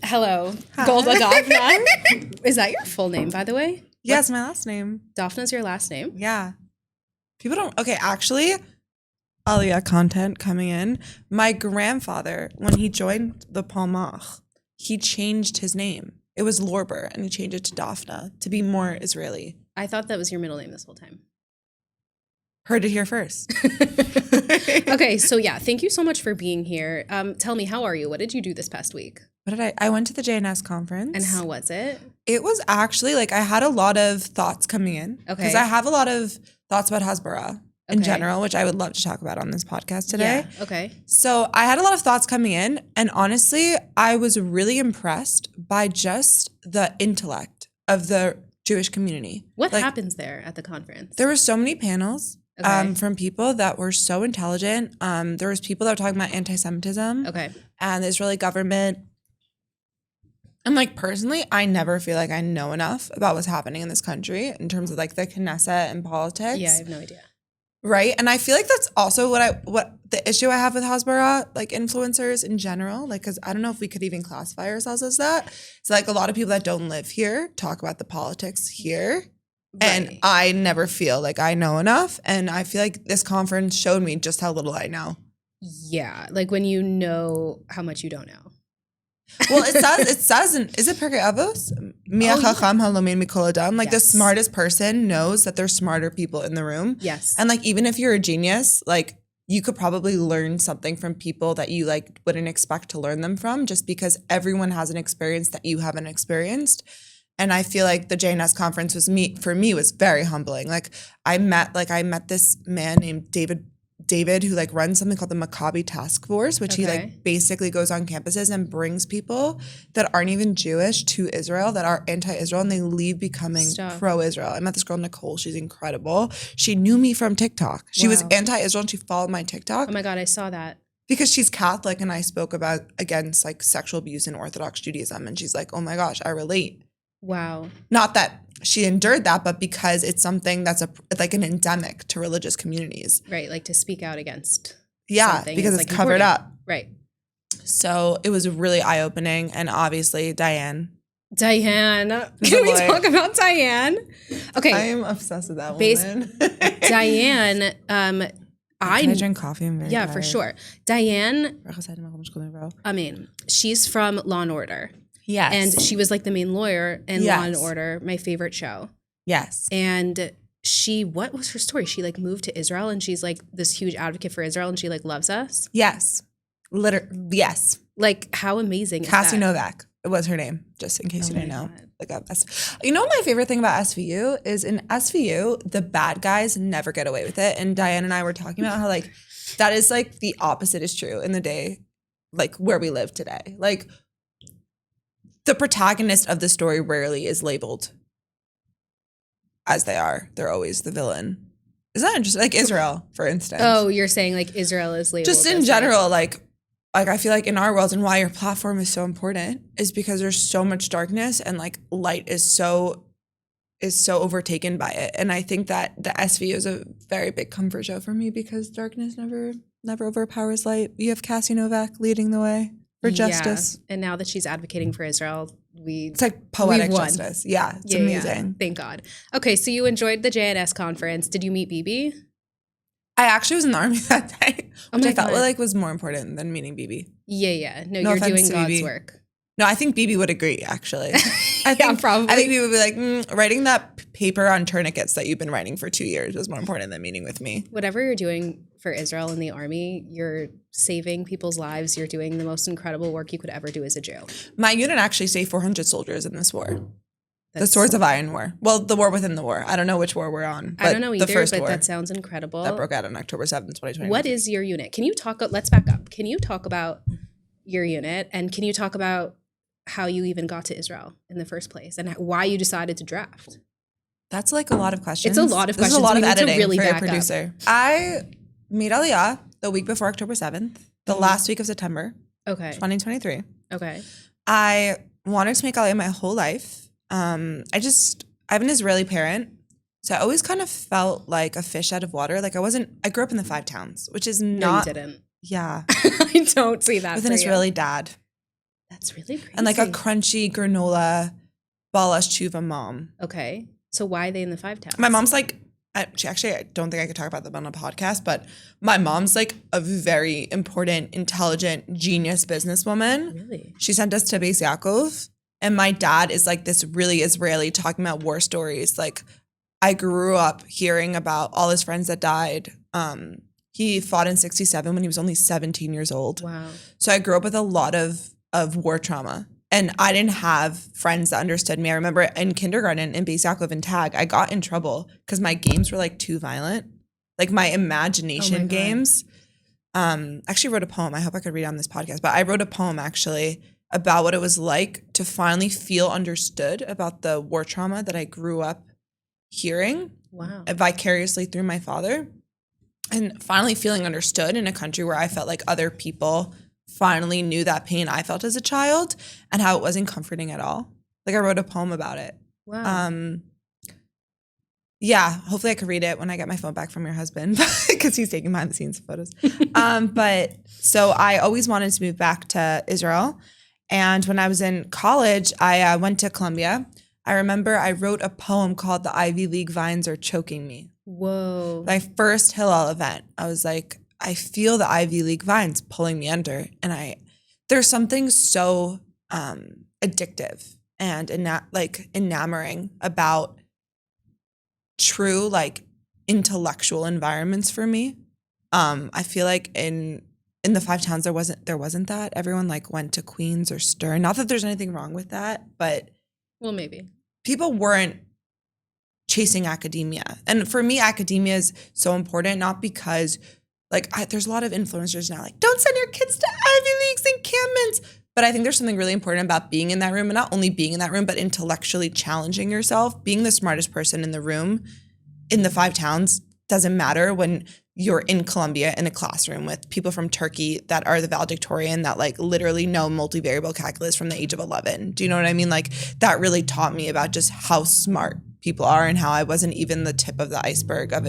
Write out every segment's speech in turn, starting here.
Hello, Hi. Golda Daphna. Is that your full name, by the way? Yes, my last name. Daphna's your last name? Yeah. People don't. Okay, actually, Aliyah content coming in. My grandfather, when he joined the Palmach, he changed his name. It was Lorber, and he changed it to Daphna to be more Israeli. I thought that was your middle name this whole time. Heard it here first. Okay, so yeah, thank you so much for being here. Tell me, how are you? What did you do this past week? What did I went to the JNS conference. And how was it? It was actually like I had a lot of thoughts coming in. Okay. Because I have a lot of thoughts about Hasbara in Okay. general, which I would love to talk about on this podcast today. Yeah, okay. So I had a lot of thoughts coming in, and honestly, I was really impressed by just the intellect of the Jewish community. What Like, happens there at the conference? there were so many panels Okay. from people that were so intelligent. There was people that were talking about antisemitism Okay. and the Israeli government. And like personally, I never feel like I know enough about what's happening in this country in terms of like the Knesset and politics. Yeah, I have no idea. Right. And I feel like that's also what the issue I have with Hasbara, like influencers in general, like, because I don't know if we could even classify ourselves as that. So like a lot of people that don't live here talk about the politics here. And Right. I never feel like I know enough. And I feel like this conference showed me just how little I know. Yeah, like when you know how much you don't know. Well, it says, is it Pirkei Avos? Mia Oh, yeah. chacham halomin mikol adam. Like the Yes. smartest person knows that there's smarter people in the room. Yes. And like, even if you're a genius, like you could probably learn something from people that you like wouldn't expect to learn them from, just because everyone has an experience that you haven't experienced. And I feel like the JNS conference was was very humbling. Like I met this man named David who like runs something called the Maccabi Task Force, which he Okay. like basically goes on campuses and brings people that aren't even Jewish to Israel, that are anti-Israel, and they leave becoming Stop. pro-Israel. I met this girl, Nicole. She's incredible. She knew me from TikTok. She was Wow. anti-Israel and she followed my TikTok Oh my God, I saw that. because she's Catholic, and I spoke about against like sexual abuse in Orthodox Judaism. And she's like, oh my gosh, I relate. Wow. Not that she endured that, but because it's something that's like an endemic to religious communities. Right, like to speak out against Yeah, something because is, it's like, covered important. up. Right. So it was really eye-opening. And obviously, Diane. Diane. The Can we lawyer. talk about Diane? Okay. I am obsessed with that Bas- woman. Diane, Can I drink coffee? I'm very yeah, for tired. sure. Diane, I mean, she's from Law and Order. Yes. And she was like the main lawyer in Yes. Law and Order, my favorite show. Yes. And what was her story? She like moved to Israel and she's like this huge advocate for Israel and she like loves us. Yes. Yes. Like how amazing is Cassie that? Novak. It was her name, just in case Oh you didn't my know. God. Like, you know what my favorite thing about SVU is? In SVU, the bad guys never get away with it. And Diane and I were talking about how like that is like the opposite is true in the day, like where we live today. Like the protagonist of the story rarely is labeled as they are. They're always the villain. Is that interesting? Like Israel, for instance. Oh, you're saying like Israel is labeled Just in as, general, like I feel like in our world, and why your platform is so important is because there's so much darkness, and like light is so overtaken by it. And I think that the SVU is a very big comfort show for me because darkness never overpowers light. You have Cassie Novak leading the way for justice. And now that she's advocating for Israel, It's like poetic won. justice. Yeah, it's Yeah, amazing. thank God. Okay, so you enjoyed the JNS conference. Did you meet Bibi? I actually was in the army that day, Oh which my I felt God. like was more important than meeting Bibi. Yeah. No, No you're offense doing to God's Bibi. work. No, I think Bibi would agree, actually. Yeah, probably. I think Bibi would be like, writing that paper on tourniquets that you've been writing for 2 years was more important than meeting with me. Whatever you're doing for Israel in the army, you're saving people's lives. You're doing the most incredible work you could ever do as a Jew. My unit actually saved 400 soldiers in this war. The That's- Swords of Iron War. Well, the war within the war. I don't know which war we're on. I don't know either, the first but war that sounds incredible. that broke out on October 7th, 2020. What is your unit? Can you talk? Let's back up. Can you talk about your unit, and can you talk about how you even got to Israel in the first place and why you decided to draft? That's like a lot of questions. It's a lot of This is questions. a lot We of need to editing really for your back up. producer. I made Aliyah the week before October 7th, the last week of September, Okay. 2023. Okay. I wanted to make Aliyah my whole life. I have an Israeli parent, so I always kind of felt like a fish out of water. Like I grew up in the 5 towns, which is No, not. you didn't. Yeah. I don't see that With for an you. Israeli dad. That's really crazy. And like a crunchy granola balash tshuva mom. Okay. So why are they in the 5 towns? My mom's like, actually, I don't think I could talk about them on a podcast, but my mom's like a very important, intelligent, genius businesswoman. Really? She sent us to Beis Yaakov. And my dad is like this really Israeli talking about war stories. Like I grew up hearing about all his friends that died. He fought in 1967 when he was only 17 years old. Wow. So I grew up with a lot of war trauma. And I didn't have friends that understood me. I remember in kindergarten in Beis Yaakov and Tag, I got in trouble because my games were like too violent. Like my imagination games. I actually wrote a poem. I hope I could read it on this podcast. But I wrote a poem actually about what it was like to finally feel understood about the war trauma that I grew up hearing vicariously through my father. And finally feeling understood in a country where I felt like other people finally knew that pain I felt as a child and how it wasn't comforting at all. Like I wrote a poem about it. Wow. Yeah, hopefully I could read it when I get my phone back from your husband because he's taking behind the scenes photos. But so I always wanted to move back to Israel. And when I was in college, I went to Columbia. I remember I wrote a poem called "The Ivy League Vines Are Choking Me." Whoa. My first Hillel event. I was like, I feel the Ivy League vines pulling me under. And there's something so addictive and enamoring about true like intellectual environments for me. I feel like in the 5 towns there wasn't that. Everyone like went to Queens or Stern. Not that there's anything wrong with that, but well, maybe people weren't chasing academia. And for me, academia is so important, not because like there's a lot of influencers now like, don't send your kids to Ivy Leagues and Encampments. But I think there's something really important about being in that room, and not only being in that room, but intellectually challenging yourself. Being the smartest person in the room in the 5 towns doesn't matter when you're in Columbia in a classroom with people from Turkey that are the valedictorian that like literally know multivariable calculus from the age of 11. Do you know what I mean? Like that really taught me about just how smart people are and how I wasn't even the tip of the iceberg of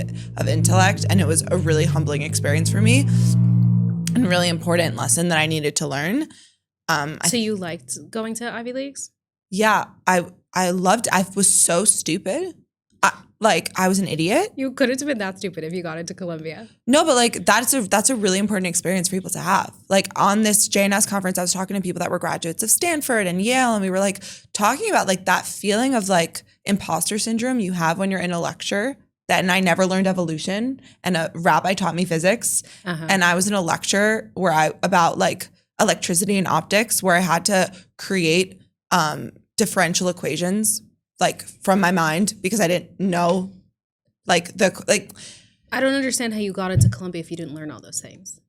intellect. And it was a really humbling experience for me and really important lesson that I needed to learn. So you liked going to Ivy Leagues? Yeah, I loved it. I was so stupid. I was an idiot. You couldn't have been that stupid if you got into Columbia. No, but like that's a really important experience for people to have. Like on this JNS conference, I was talking to people that were graduates of Stanford and Yale, and we were like talking about like that feeling of like imposter syndrome you have when you're in a lecture. And I never learned evolution, and a rabbi taught me physics, and I was in a lecture about like electricity and optics, where I had to create differential equations like from my mind because I didn't know I don't understand how you got into Columbia if you didn't learn all those things.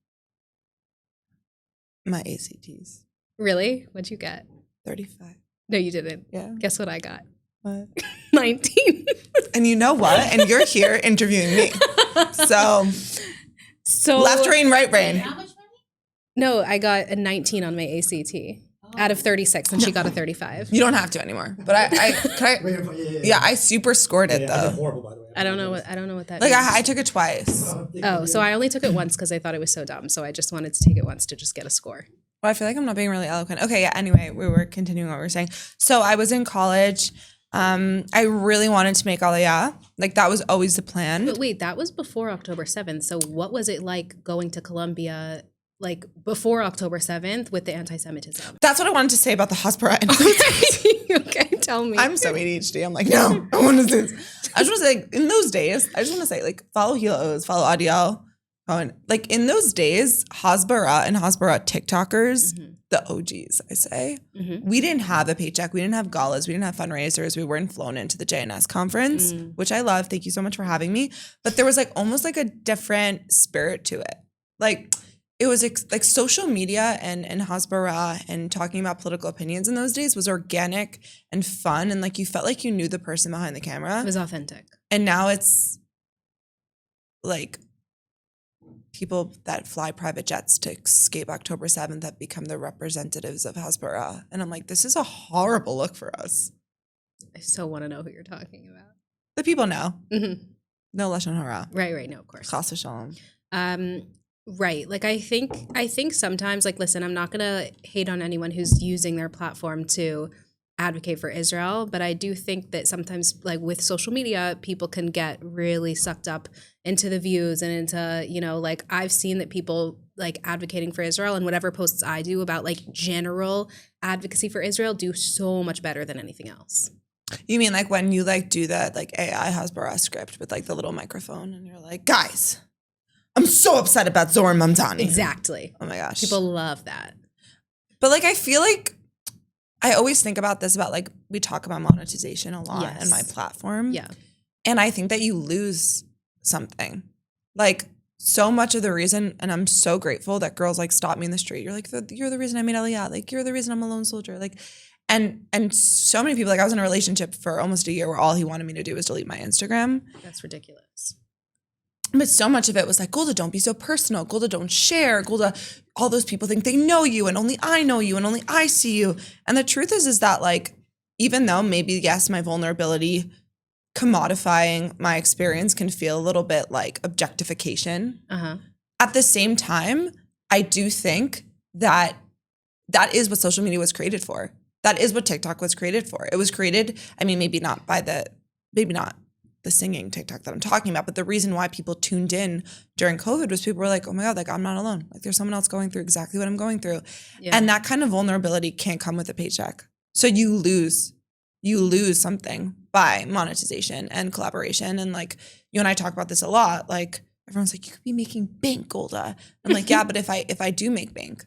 My ACTs. Really? What'd you get? 35. No, you didn't. Yeah. Guess what I got? What? 19. And you know what? And you're here interviewing me. So left brain, right brain. How much money? No, I got a 19 on my ACT. Out of 36, and she got a 35. You don't have to anymore. But I super scored it though. I did horrible, by the way. I don't know what that like means. I took it twice. Oh, so I only took it once because I thought it was so dumb. So I just wanted to take it once to just get a score. Well, I feel like I'm not being really eloquent. Okay, yeah. Anyway, we were continuing what we were saying. So I was in college. I really wanted to make Aliyah. Like that was always the plan. But wait, that was before October 7th. So what was it like going to Columbia? Like before October 7th with the anti-Semitism. That's what I wanted to say about the Hasbara. Okay, tell me. I'm so ADHD. I'm like, no, I want to say this. I just want to say, in those days, I just want to say, like, follow Hilos, follow Adiel. Like, in those days, Hasbara and Hasbara TikTokers, the OGs, I say, we didn't have a paycheck. We didn't have galas. We didn't have fundraisers. We weren't flown into the JNS conference, which I love. Thank you so much for having me. But there was, like, almost, like, a different spirit to it. Like, it was like social media and Hasbara and talking about political opinions in those days was organic and fun. And like you felt like you knew the person behind the camera. It was authentic. And now it's like people that fly private jets to escape October 7th that become the representatives of Hasbara. And I'm like, this is a horrible look for us. I so want to know who you're talking about. The people know. No Lashon Hara. Right. No, of course. Chas v'shalom. Right. Like I think sometimes, like, listen, I'm not gonna hate on anyone who's using their platform to advocate for Israel, but I do think that sometimes, like with social media, people can get really sucked up into the views and into, like I've seen that people like advocating for Israel, and whatever posts I do about like general advocacy for Israel do so much better than anything else. You mean like when you like do that like AI Hasbara script with like the little microphone and you're like, guys, I'm so upset about Zoran Mamdani. Exactly. Oh my gosh. People love that. But like I feel like I always think about this, about like we talk about monetization a lot in my platform. Yeah. And I think that you lose something. Like so much of the reason, and I'm so grateful that girls like stop me in the street. You're like, you're the reason I made Aliyah. Like you're the reason I'm a lone soldier. Like, and so many people, like I was in a relationship for almost a year where all he wanted me to do was delete my Instagram. That's ridiculous. But so much of it was like, Golda, don't be so personal. Golda, don't share. Golda, all those people think they know you and only I know you and only I see you. And the truth is that like, even though maybe, yes, my vulnerability, commodifying my experience can feel a little bit like objectification. At the same time, I do think that that is what social media was created for. That is what TikTok was created for. It was created, I mean, maybe not the singing TikTok that I'm talking about, but the reason why people tuned in during COVID was people were like, oh my God, like I'm not alone. Like there's someone else going through exactly what I'm going through. Yeah. And that kind of vulnerability can't come with a paycheck. So you lose something by monetization and collaboration. And like you and I talk about this a lot. Like everyone's like, you could be making bank, Golda. I'm like, yeah, but if I do make bank,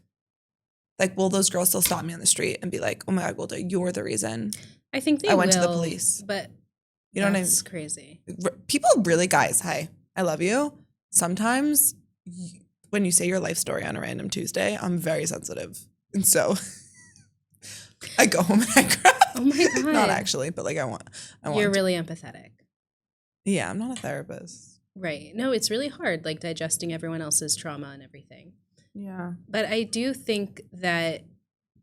like, will those girls still stop me on the street and be like, oh my God, Golda, you're the reason I think I went to the police. But you know what I mean? That's crazy. People really, guys, hi, I love you. Sometimes when you say your life story on a random Tuesday, I'm very sensitive. And so I go home and I cry. Oh my God. Not actually, but like I want You're really empathetic. Yeah, I'm not a therapist. Right. No, it's really hard, like digesting everyone else's trauma and everything. Yeah. But I do think that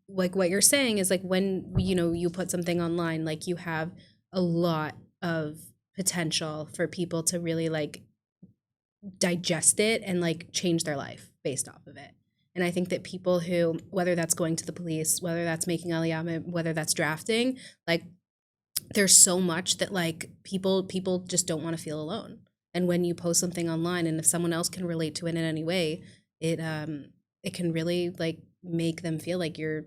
like what you're saying is like when, you put something online, like you have a lot of potential for people to really like digest it and like change their life based off of it. And I think that people who, whether that's going to the police, whether that's making Aliyah, whether that's drafting, like there's so much that like people just don't want to feel alone. And when you post something online and if someone else can relate to it in any way, it can really like make them feel like they're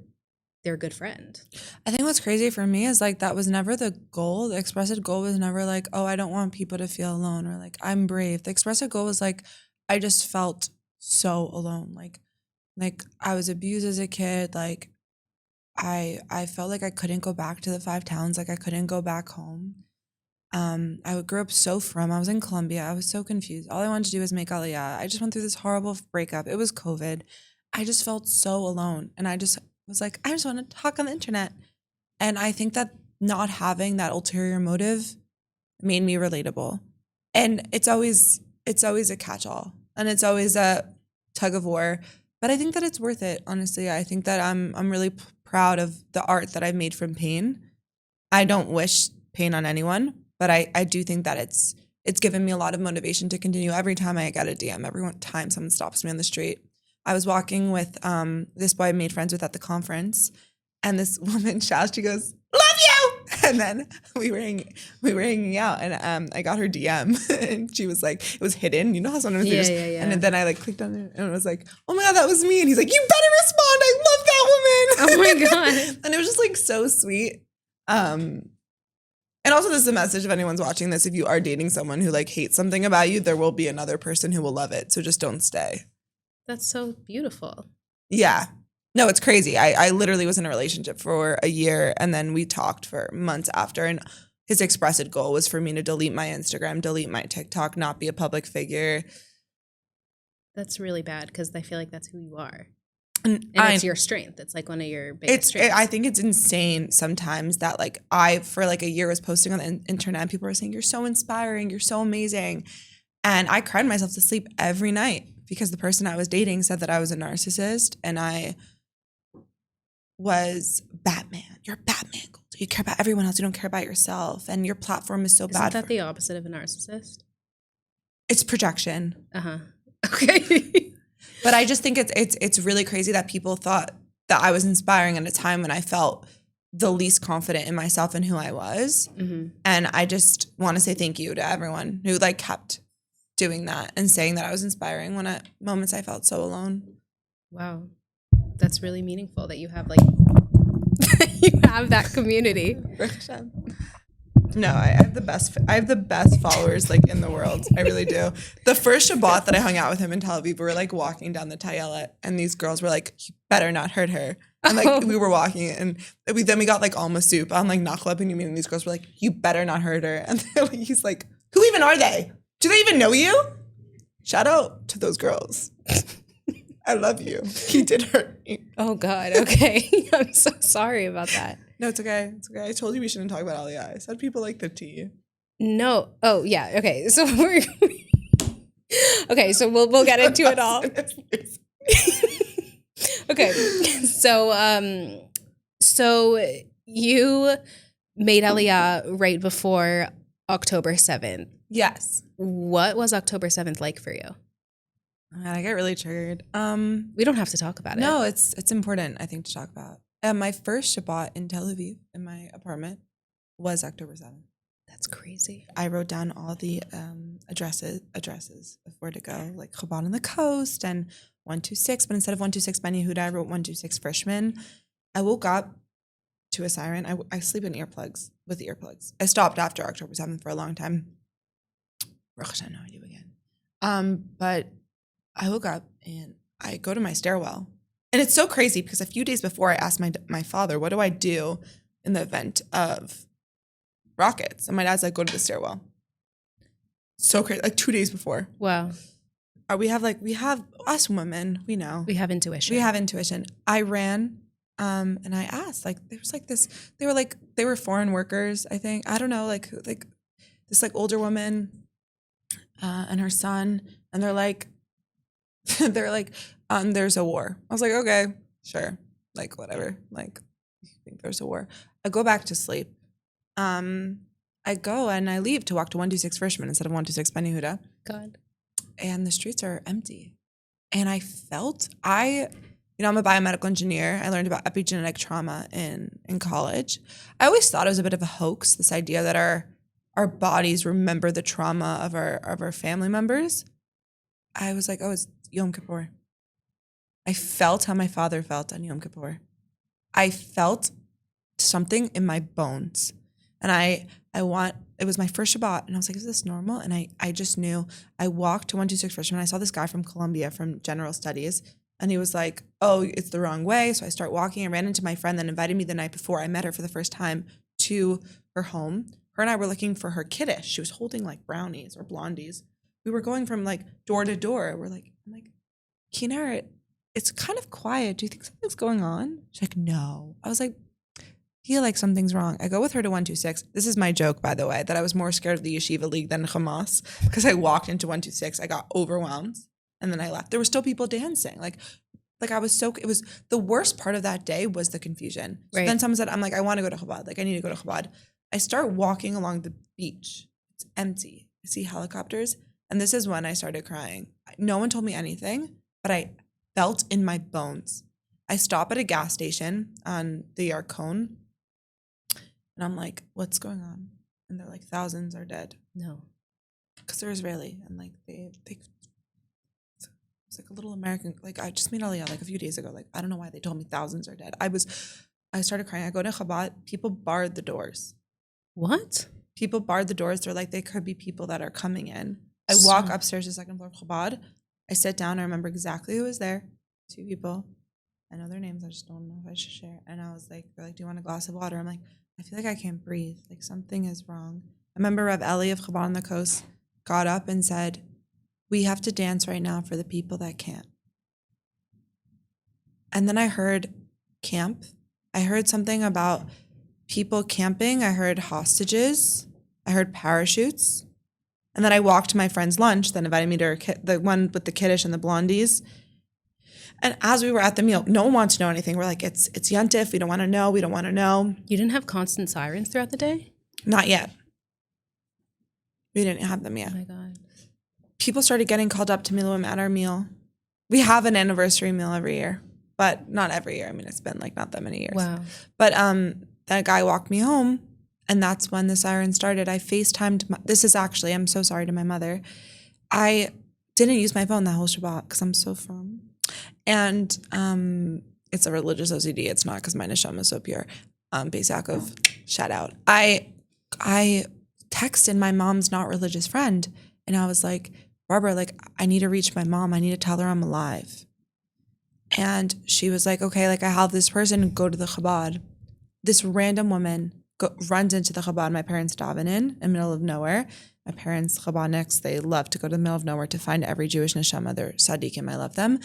a good friend. I think what's crazy for me is like that was never the goal. The expressive goal was never like, oh, I don't want people to feel alone or like I'm brave. The expressive goal was like I just felt so alone. Like I was abused as a kid. Like I felt like I couldn't go back to the 5 towns. Like I couldn't go back home. I grew up so frum. I was in Colombia. I was so confused. All I wanted to do was make Aliyah. I just went through this horrible breakup. It was COVID. I just felt so alone. And I just was like, I just want to talk on the internet. And I think that not having that ulterior motive made me relatable. And it's always a catch-all. And it's always a tug of war. But I think that it's worth it, honestly. I think that I'm really proud of the art that I've made from pain. I don't wish pain on anyone, but I do think that it's given me a lot of motivation to continue. Every time I get a DM, every time someone stops me on the street. I was walking with this boy I made friends with at the conference, and this woman shouts, she goes, "Love you!" And then we were hanging out, and I got her DM, and she was like, it was hidden. You know how sometimes yeah. And then I like clicked on it, and it was like, oh my God, that was me. And he's like, you better respond. I love that woman. Oh my God. And it was just like so sweet. And also this is a message if anyone's watching this, if you are dating someone who like hates something about you, there will be another person who will love it. So just don't stay. That's so beautiful. Yeah. No, it's crazy. I literally was in a relationship for a year and then we talked for months after, and his expressed goal was for me to delete my Instagram, delete my TikTok, not be a public figure. That's really bad because I feel like that's who you are. And it's your strength. It's like one of your biggest strengths. I think it's insane sometimes that like I, for like a year, was posting on the internet and people were saying, you're so inspiring, you're so amazing. And I cried myself to sleep every night because the person I was dating said that I was a narcissist and I was Batman. You're Batman. You care about everyone else. You don't care about yourself. And your platform is so bad. Isn't that the opposite of a narcissist? It's projection. Uh-huh. Okay. But I just think it's really crazy that people thought that I was inspiring at a time when I felt the least confident in myself and who I was. Mm-hmm. And I just want to say thank you to everyone who like kept doing that and saying that I was inspiring when at moments I felt so alone. Wow. That's really meaningful that you have like you have that community. No, I have the best followers like in the world. I really do. The first Shabbat that I hung out with him in Tel Aviv, we were like walking down the Tayelet and these girls were like, "You better not hurt her." And like we were walking and we got like almost soup. I'm like Nachla Benjamin and these girls were like, "You better not hurt her." And he's like, "Who even are they? Do they even know you?" Shout out to those girls. I love you. He did hurt me. Oh God. Okay. I'm so sorry about that. No, it's okay. It's okay. I told you we shouldn't talk about Aliyah. I said people like the tea. No. Oh yeah. Okay. So we're okay. So we'll get into it all. Okay. So you made Aliyah right before October 7th. Yes. What was October 7th like for you? I get really triggered. We don't have to talk about it. No, it's important, I think, to talk about. My first Shabbat in Tel Aviv in my apartment was October 7th. That's crazy. I wrote down all the addresses of where to go, like Chabad on the coast and 126. But instead of 126 Ben Yehuda, I wrote 126 Frishman. I woke up to a siren. I sleep in earplugs with earplugs. I stopped after October 7th for a long time. Rosh Hashanah, I do again. But I woke up and I go to my stairwell. And it's so crazy because a few days before I asked my father, what do I do in the event of rockets? And my dad's like, go to the stairwell. So crazy. Like 2 days before. Wow. We have us women, we know. We have intuition. I ran and I asked, like, there was like this, they were foreign workers, I think. I don't know, like this like older woman and her son. And they're like, there's a war. I was like, okay, sure. Like, whatever. Like, you think there's a war. I go back to sleep. I go and I leave to walk to 126 Frishman instead of 126 Ben Yehuda. God. And the streets are empty. And I felt, I'm a biomedical engineer. I learned about epigenetic trauma in college. I always thought it was a bit of a hoax, this idea that our bodies remember the trauma of our family members. I was like, oh, it's Yom Kippur. I felt how my father felt on Yom Kippur. I felt something in my bones. And it was my first Shabbat. And I was like, is this normal? And I just knew. I walked to 126 Freshman. I saw this guy from Columbia from General Studies. And he was like, oh, it's the wrong way. So I start walking. I ran into my friend that invited me the night before. I met her for the first time to her home. Her and I were looking for her kiddish. She was holding like brownies or blondies. We were going from like door to door. I'm like, Kinneret, it's kind of quiet. Do you think something's going on? She's like, no. I was like, I feel like something's wrong. I go with her to 126. This is my joke, by the way, that I was more scared of the Yeshiva League than Hamas because I walked into 126. I got overwhelmed and then I left. There were still people dancing. Like it was the worst part of that day was the confusion. So right. Then someone said, I'm like, I want to go to Chabad. Like, I need to go to Chabad. I start walking along the beach. It's empty. I see helicopters. And this is when I started crying. No one told me anything, but I felt in my bones. I stop at a gas station on the Yarkon, and I'm like, what's going on? And they're like, thousands are dead. No. Because they're Israeli. And like, it's like a little American, like I just made Aliyah like a few days ago. Like, I don't know why they told me thousands are dead. I started crying. I go to Chabad. People barred the doors. What? People barred the doors. They're like, they could be people that are coming in. I walk upstairs to the second floor of Chabad. I sit down. I remember exactly who was there. 2 people. I know their names. I just don't know if I should share. And I was like, they're like, do you want a glass of water? I'm like, I feel like I can't breathe. Like something is wrong. I remember Rev Eli of Chabad on the Coast got up and said, we have to dance right now for the people that can't. And then I heard camp. I heard something about people camping. I heard hostages. I heard parachutes. And then I walked to my friend's lunch, then invited me to the one with the kiddish and the blondies. And as we were at the meal, no one wants to know anything. We're like, it's Yontif. We don't want to know. We don't want to know. You didn't have constant sirens throughout the day? Not yet. We didn't have them yet. Oh my God. People started getting called up to Miluim at our meal. We have an anniversary meal every year, but not every year. I mean, it's been like not that many years. Wow. But that guy walked me home, and that's when the siren started. I FaceTimed. This is actually, I'm so sorry to my mother. I didn't use my phone that whole Shabbat because I'm so firm. And it's a religious OCD. It's not because my neshama is so pure. Beis Yaakov, shout out. I texted my mom's not religious friend, and I was like, Barbara, like, I need to reach my mom. I need to tell her I'm alive. And she was like, okay, like I have this person go to the Chabad. This random woman runs into the Chabad my parents daven in the middle of nowhere. My parents, Chabadniks, they love to go to the middle of nowhere to find every Jewish neshama. They're tzaddikim, I love them.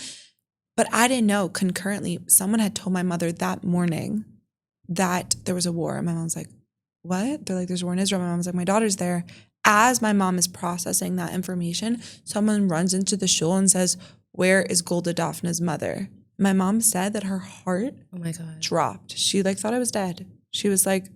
But I didn't know, concurrently, someone had told my mother that morning that there was a war. And my mom's like, what? They're like, there's a war in Israel. My mom's like, my daughter's there. As my mom is processing that information, someone runs into the shul and says, where is Golda Daphna's mother? My mom said that her heart dropped. She like thought I was dead. She was like,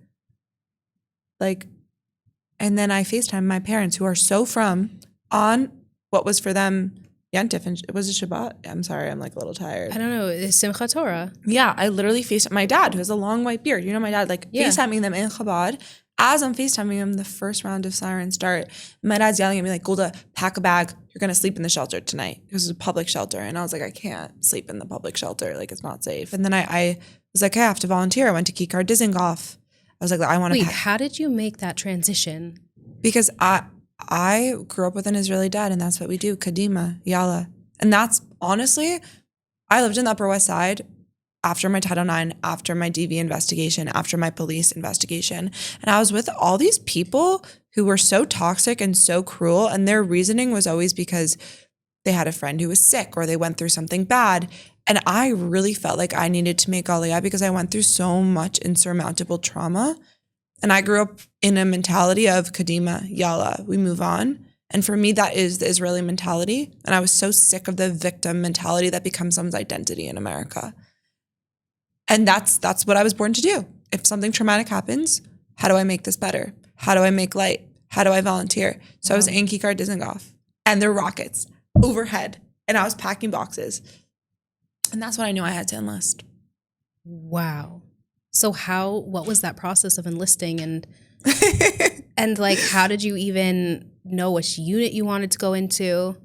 and then I FaceTime my parents who are so from on what was for them Yantif, and it was a Shabbat. I'm sorry, I'm like a little tired. I don't know. It's Simchat Torah. Yeah, I literally FaceTime my dad who has a long white beard. You know my dad, like FaceTiming them in Chabad. As I'm FaceTiming him, the first round of sirens start. My dad's yelling at me like, Golda, pack a bag. You're going to sleep in the shelter tonight. It was a public shelter. And I was like, I can't sleep in the public shelter. Like, it's not safe. And then I was like, I have to volunteer. I went to Kikar Dizengoff. I was like, I want to. Wait, how did you make that transition? Because I grew up with an Israeli dad, and that's what we do. Kadima, Yalla. And that's, honestly, I lived in the Upper West Side after my Title IX, after my DV investigation, after my police investigation. And I was with all these people who were so toxic and so cruel. And their reasoning was always because they had a friend who was sick or they went through something bad. And I really felt like I needed to make Aliyah because I went through so much insurmountable trauma. And I grew up in a mentality of Kadima, Yalla, we move on. And for me, that is the Israeli mentality. And I was so sick of the victim mentality that becomes someone's identity in America. And that's what I was born to do. If something traumatic happens, how do I make this better? How do I make light? How do I volunteer? So I was in Kikar Dizengoff, and there were rockets overhead, and I was packing boxes. And that's when I knew I had to enlist. Wow. So what was that process of enlisting and like, how did you even know which unit you wanted to go into?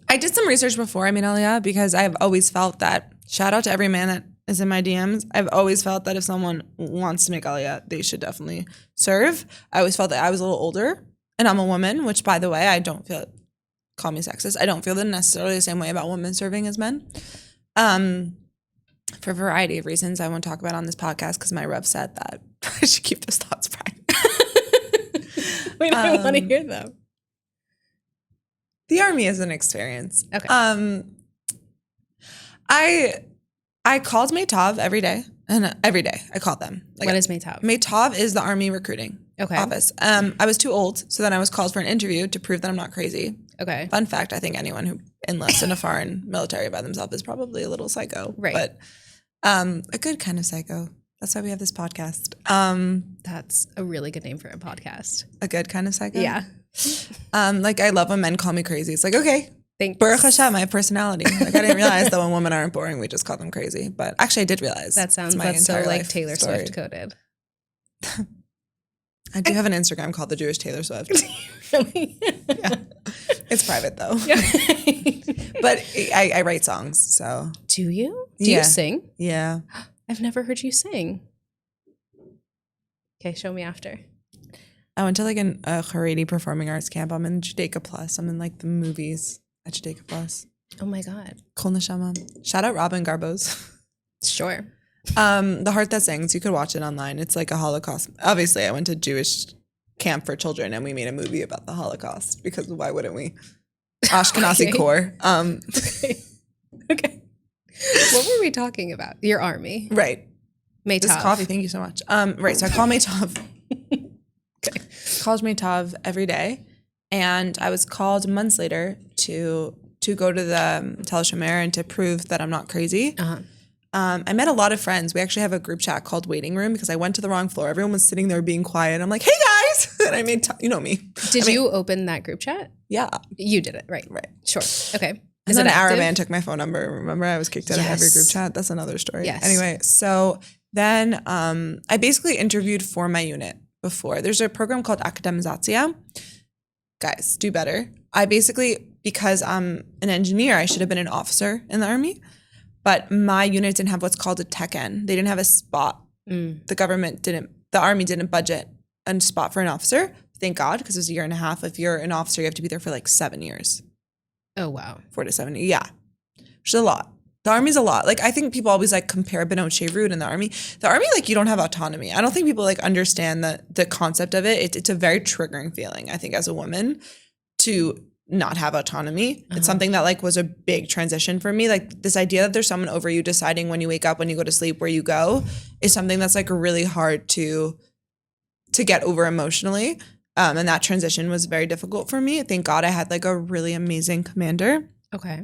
I did some research before I made Aliyah because I've always felt that, shout out to every man that is in my DMs, I've always felt that if someone wants to make Aliyah, they should definitely serve. I always felt that I was a little older, and I'm a woman, which, by the way, I don't feel, call me sexist, I don't feel necessarily the same way about women serving as men. For a variety of reasons I won't talk about on this podcast because my Rev said that I should keep those thoughts private. Wait, I want to hear them. The Army is an experience. Okay. I called Maytav every day, and every day I called them. Like, what is Maytav? Maytav is the Army recruiting office. I was too old, so then I was called for an interview to prove that I'm not crazy. Okay. Fun fact, I think anyone who enlists in a foreign military by themselves is probably a little psycho. Right. But a good kind of psycho. That's why we have this podcast. That's a really good name for a podcast. A good kind of psycho? Yeah. Like, I love when men call me crazy. It's like, okay. Thanks. Baruch Hashem, I have personality. Like, I didn't realize that when women aren't boring, we just call them crazy. But actually, I did realize. That's so like Taylor Swift coded. I do have an Instagram called The Jewish Taylor Swift. Really? Yeah. It's private, though. Yeah. But I write songs, so. Do you? Do you sing? Yeah. I've never heard you sing. Okay, show me after. I went to like a Haredi performing arts camp. I'm in Judaica Plus. I'm in like the movies at Judaica Plus. Oh my God. Kol Neshama. Shout out Robin Garbos. Sure. The Heart That Sings. You could watch it online. It's like a Holocaust. Obviously, I went to Jewish camp for children and we made a movie about the Holocaust because why wouldn't we? Ashkenazi core. Okay. What were we talking about? Your army. Right. Maytav. This coffee, thank you so much. Right, so I call Maytav. Okay. Called Maytav every day. And I was called months later to go to the Tel Aviv and to prove that I'm not crazy. Uh-huh. I met a lot of friends. We actually have a group chat called Waiting Room because I went to the wrong floor. Everyone was sitting there being quiet. I'm like, hey guys. And I made, you know me. Did you open that group chat? Yeah. You did it. Right. Right. Sure. Okay. And Is then it active? Araman took my phone number. Remember, I was kicked out of every group chat. That's another story. Yes. Anyway, so then I basically interviewed for my unit before. There's a program called Academizatia. Guys, do better. I basically, because I'm an engineer, I should have been an officer in the Army. But my unit didn't have what's called a tech-en. They didn't have a spot. The Army didn't budget a spot for an officer. Thank God, because it was a year and a half. If you're an officer, you have to be there for like 7 years. Oh, wow. 4 to 7 years. Yeah. Which is a lot. The Army's a lot. Like, I think people always like compare Benoit Root and the Army. The Army, like, you don't have autonomy. I don't think people like understand the concept of it. It's a very triggering feeling, I think, as a woman to not have autonomy. It's something that like was a big transition for me. Like this idea that there's someone over you deciding when you wake up, when you go to sleep, where you go is something that's like really hard to get over emotionally. And that transition was very difficult for me. Thank God I had like a really amazing commander. Okay.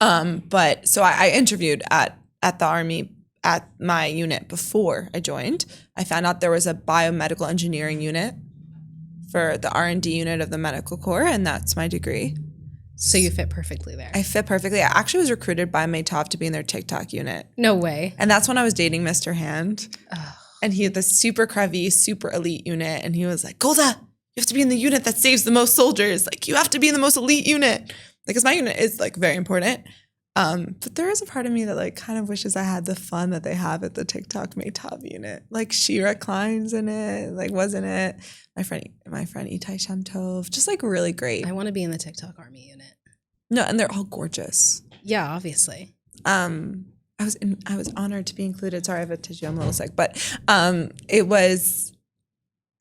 But so I interviewed at the Army at my unit before I joined. I found out there was a biomedical engineering unit for the R&D unit of the medical corps, and that's my degree. So you fit perfectly there. I fit perfectly. I actually was recruited by Maytov to be in their TikTok unit. No way. And that's when I was dating Mr. Hand. Oh. And he had the super crevy, super elite unit. And he was like, Golda, you have to be in the unit that saves the most soldiers. Like, you have to be in the most elite unit. Because my unit is like very important. But there is a part of me that like kind of wishes I had the fun that they have at the TikTok Maytov unit. Like Shira Klein's in it, like wasn't it? My friend Itai Shem Tov, just like really great. I want to be in the TikTok Army unit. No, and they're all gorgeous. Yeah, obviously. I was honored to be included. Sorry, I have a tissue. I'm a little sick, but it was.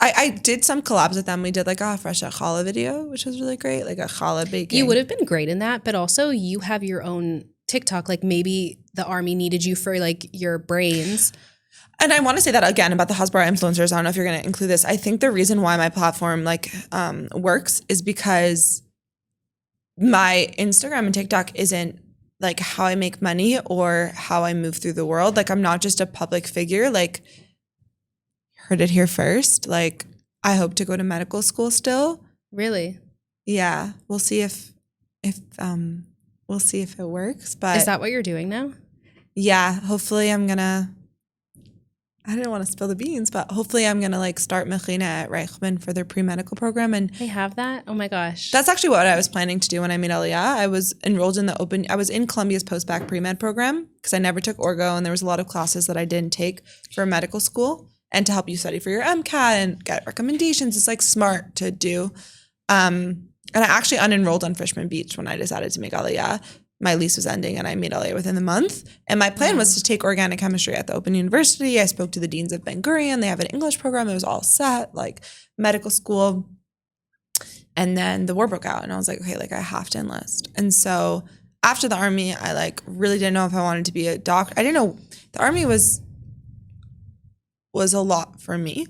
I did some collabs with them. We did like a fresh challah video, which was really great, like a challah baking. You would have been great in that, but also you have your own TikTok. Like maybe the Army needed you for like your brains. And I want to say that again about the Hasbara influencers. I don't know if you're going to include this. I think the reason why my platform like works is because my Instagram and TikTok isn't like how I make money or how I move through the world. Like I'm not just a public figure. Like heard it here first. Like I hope to go to medical school still. Really? Yeah. We'll see if it works. But is that what you're doing now? Yeah. Hopefully I didn't want to spill the beans, but hopefully I'm going to like start Mechina at Reichman for their pre-medical program. And they have that? Oh my gosh. That's actually what I was planning to do when I made Aliyah. I was enrolled in I was in Columbia's post-bac pre-med program because I never took Orgo and there was a lot of classes that I didn't take for medical school and to help you study for your MCAT and get recommendations. It's like smart to do. And I actually unenrolled on Fishman Beach when I decided to make Aliyah. My lease was ending and I made Aliyah within the month. And my plan was to take organic chemistry at the Open University. I spoke to the deans of Ben Gurion. They have an English program. It was all set, like medical school. And then the war broke out and I was like, okay, like I have to enlist. And so after the Army, I like really didn't know if I wanted to be a doctor. I didn't know. The Army was a lot for me.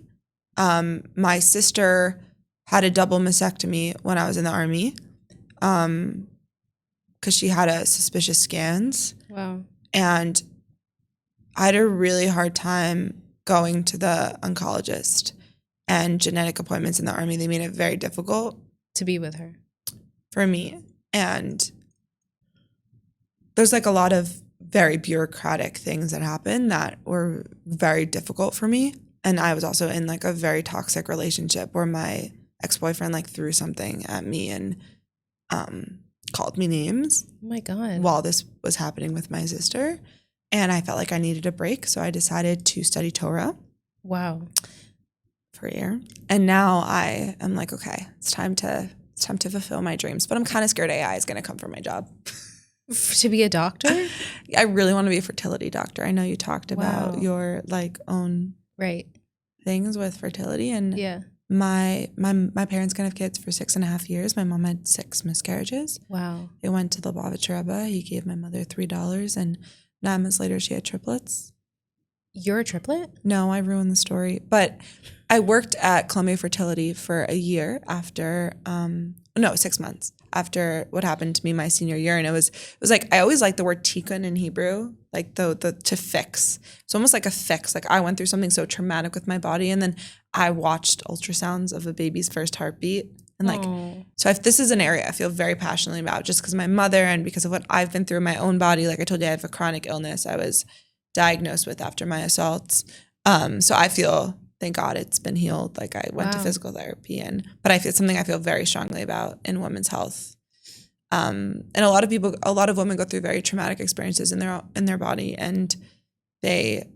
My sister had a double mastectomy when I was in the Army. Because she had a suspicious scans. Wow. And I had a really hard time going to the oncologist and genetic appointments in the Army. They made it very difficult. To be with her. For me. And there's like a lot of very bureaucratic things that happened that were very difficult for me. And I was also in like a very toxic relationship where my ex-boyfriend like threw something at me and called me names. Oh my God. While this was happening with my sister. And I felt like I needed a break. So I decided to study Torah. Wow. For a year. And now I am like, okay, it's time to fulfill my dreams. But I'm kind of scared AI is going to come for my job. To be a doctor? I really want to be a fertility doctor. I know you talked about your like own things with fertility. And yeah. My parents can have kids for 6.5 years. My mom had 6 miscarriages. Wow. They went to the Lubavitcher Rebbe. He gave my mother $3, and 9 months later, she had triplets. You're a triplet? No, I ruined the story. But I worked at Columbia Fertility for a year after, 6 months after what happened to me my senior year. And it was like, I always liked the word tikkun in Hebrew, like the to fix. It's almost like a fix. Like I went through something so traumatic with my body. And then I watched ultrasounds of a baby's first heartbeat And like, so if this is an area I feel very passionately about just because my mother and because of what I've been through in my own body. Like I told you, I have a chronic illness I was diagnosed with after my assaults. So I feel, thank God it's been healed. Like I went to physical therapy but I feel it's something I feel very strongly about in women's health. And a lot of women go through very traumatic experiences in their body, and they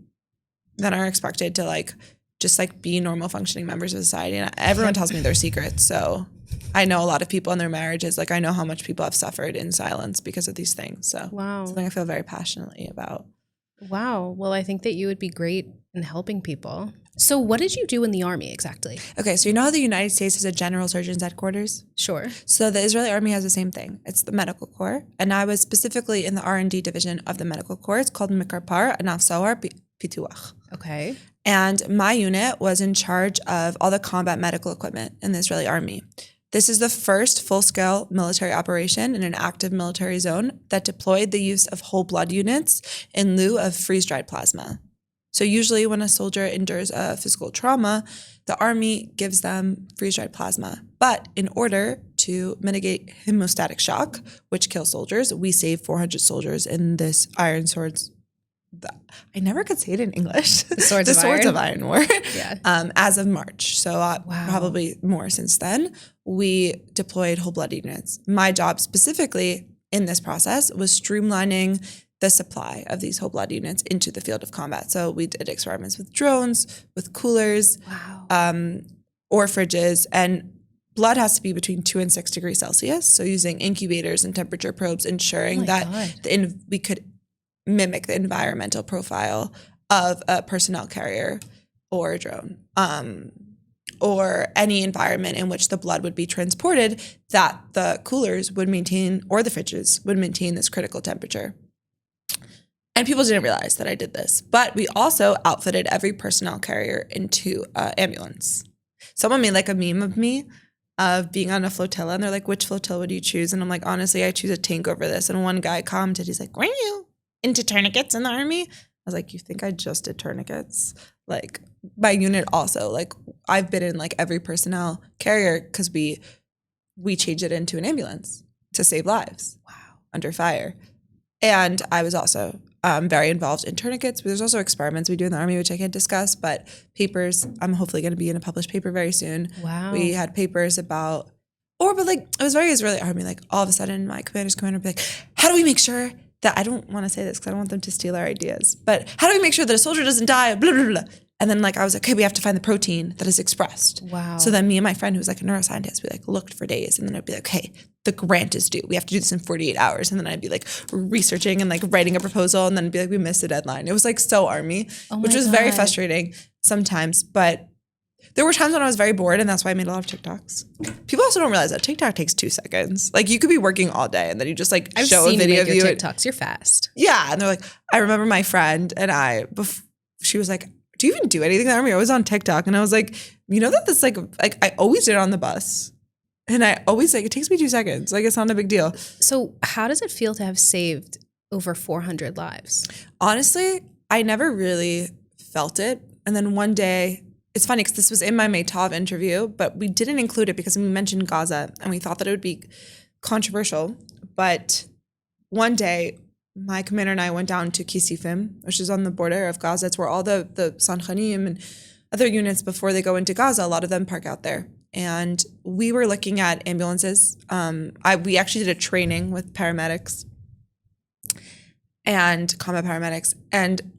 then are expected to like just like be normal functioning members of society. And everyone tells me their secrets. So I know a lot of people in their marriages. Like I know how much people have suffered in silence because of these things. So something I feel very passionately about. Wow. Well, I think that you would be great in helping people. So what did you do in the army exactly? Okay, so you know how the United States has a general surgeon's headquarters? Sure. So the Israeli army has the same thing. It's the medical corps. And I was specifically in the R&D division of the medical corps. It's called Mikarpar, Anaf Sawar Pituach. Okay. And my unit was in charge of all the combat medical equipment in the Israeli army. This is the first full-scale military operation in an active military zone that deployed the use of whole blood units in lieu of freeze-dried plasma. So usually when a soldier endures a physical trauma, the army gives them freeze-dried plasma. But in order to mitigate hemostatic shock, which kills soldiers, we saved 400 soldiers in this Iron Swords. I never could say it in English. The Swords of Iron War. Yeah. As of March. So probably more since then, we deployed whole blood units. My job specifically in this process was streamlining the supply of these whole blood units into the field of combat. So we did experiments with drones, with coolers, or fridges, and blood has to be between 2 and 6 degrees Celsius. So using incubators and temperature probes, ensuring we could mimic the environmental profile of a personnel carrier or a drone, or any environment in which the blood would be transported, that the coolers would maintain, or the fridges would maintain this critical temperature. And people didn't realize that I did this. But we also outfitted every personnel carrier into an ambulance. Someone made like a meme of me of being on a flotilla, and they're like, which flotilla would you choose? And I'm like, honestly, I choose a tank over this. And one guy commented, he's like, weren't you into tourniquets in the army? I was like, you think I just did tourniquets? Like my unit also, like I've been in like every personnel carrier because we changed it into an ambulance to save lives. Wow. Under fire. And I was also very involved in tourniquets, but there's also experiments we do in the army, which I can't discuss, but papers, I'm hopefully going to be in a published paper very soon. Wow. We had papers about, but like, it was very Israeli army. Like all of a sudden my commander's commander would be like, how do we make sure that, I don't want to say this because I don't want them to steal our ideas, but how do we make sure that a soldier doesn't die? Blah, blah, blah. And then like, I was like, okay, we have to find the protein that is expressed. Wow. So then me and my friend who was like a neuroscientist, we like looked for days, and then I'd be like, okay, the grant is due. We have to do this in 48 hours. And then I'd be like researching and like writing a proposal, and then it'd be like, we missed the deadline. It was like so army, which was very frustrating sometimes. But there were times when I was very bored, and that's why I made a lot of TikToks. People also don't realize that TikTok takes 2 seconds. Like you could be working all day and then you just like show a video of you. TikToks, you're fast. Yeah. And they're like, I remember my friend and she was like, do you even do anything in the army? I was on TikTok, and I was like, you know that this like I always did it on the bus. And I always like, it takes me 2 seconds. Like it's not a big deal. So how does it feel to have saved over 400 lives? Honestly, I never really felt it. And then one day, it's funny because this was in my Maytav interview, but we didn't include it because we mentioned Gaza and we thought that it would be controversial. But one day, my commander and I went down to Kisifim, which is on the border of Gaza. It's where all the Sanchanim and other units, before they go into Gaza, a lot of them park out there. And we were looking at ambulances. We actually did a training with paramedics and combat paramedics. And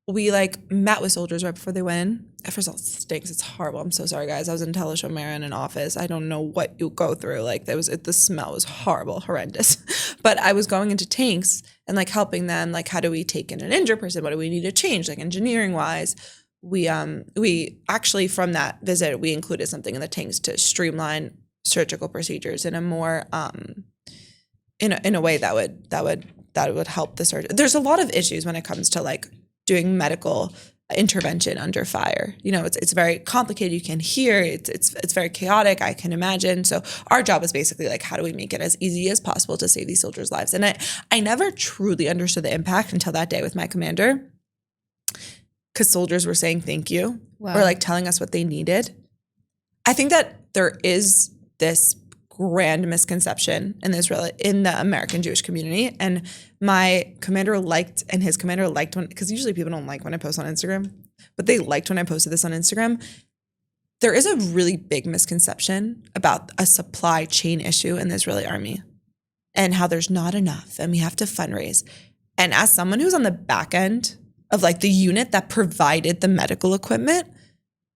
we like met with soldiers right before they went in. At first all, it stinks. It's horrible. I'm so sorry, guys. I was in Tel Aviv in an office. I don't know what you go through. Like the smell was horrible, horrendous. But I was going into tanks and like helping them. Like, how do we take in an injured person? What do we need to change? Like engineering wise, we actually from that visit we included something in the tanks to streamline surgical procedures in a more in a way that would help the surgeon. There's a lot of issues when it comes to like doing medical intervention under fire. You know, it's very complicated. You can hear it's very chaotic, I can imagine. So our job is basically like, how do we make it as easy as possible to save these soldiers' lives? And I never truly understood the impact until that day with my commander, because soldiers were saying thank you. Wow. Or like telling us what they needed. I think that there is this grand misconception in the American Jewish community. And my commander liked, and his commander liked because usually people don't like when I post on Instagram, but they liked when I posted this on Instagram. There is a really big misconception about a supply chain issue in the Israeli army and how there's not enough and we have to fundraise. And as someone who's on the back end of like the unit that provided the medical equipment,